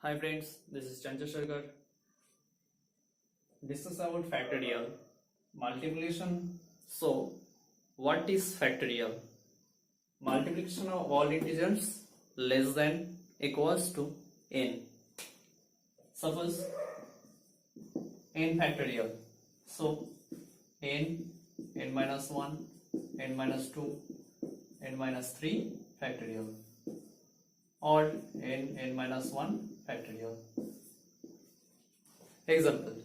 Hi friends, this is Chandrasekhar. This is about factorial multiplication. So, what is factorial? Multiplication of all integers less than equals to n. Suppose n factorial. So, n minus 1, n minus 2, n minus 3 factorial, or n minus 1 factorial. Example,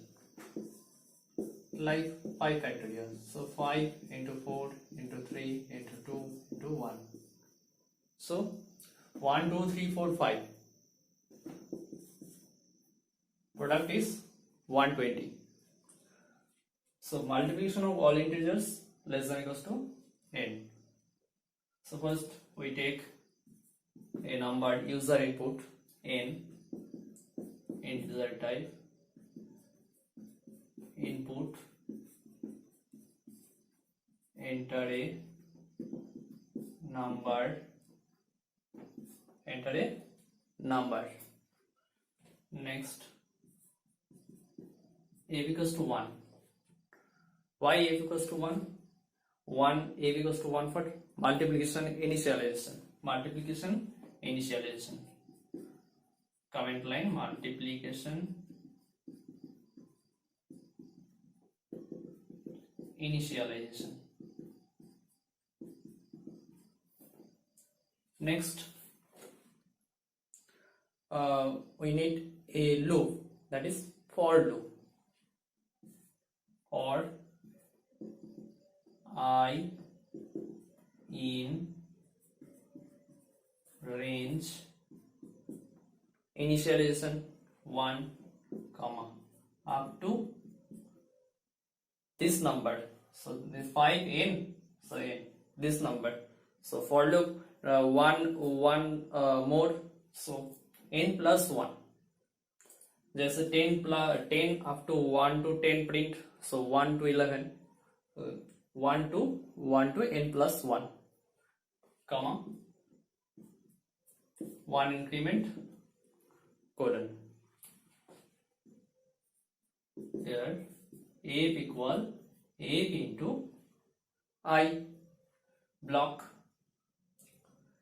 like 5 factorial. So 5 into 4 into 3 into 2 into 1. So 1, 2, 3, 4, 5. Product is 120. So multiplication of all integers less than or equals to n. So first we take a number user input n, integer type, input, enter a number, next a equals to 1. Why a equals to 1? A equals to 1 for multiplication initialization. Comment line, multiplication initialization. Next, we need a loop, that is for loop, or I in range initialization 1 comma up to this number. So this 5n, so n, this number. So for loop 1 more, so n plus 1. There's a 10 up to 1 to 10 print, so 1 to 11, 1 to n plus 1, comma 1 increment colon. Here a into I block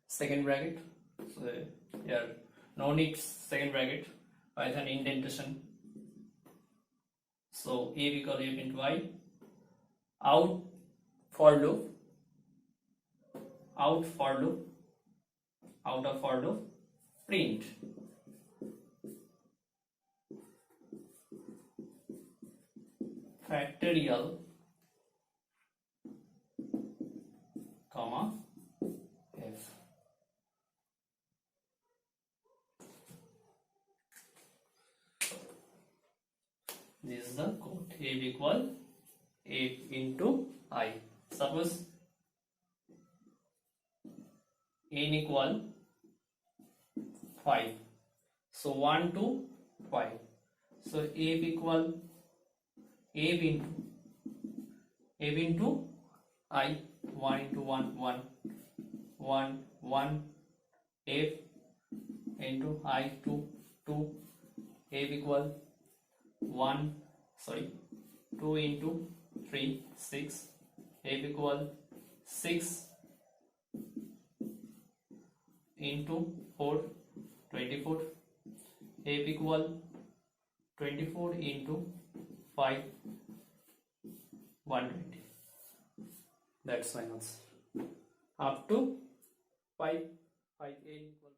second bracket. So here no need second bracket, Python indentation. So a into I, out for loop, out of for loop, print factorial comma f. This is the code. A into I. Suppose n equal 5. So 1 to 5. So a into I, 1 into 1, 1 f into I, 2 a equal 2 into 3, 6 a equal 6 into 4, 24 a equal 24 into 5, 120. That's my answer. Up to 5 n equal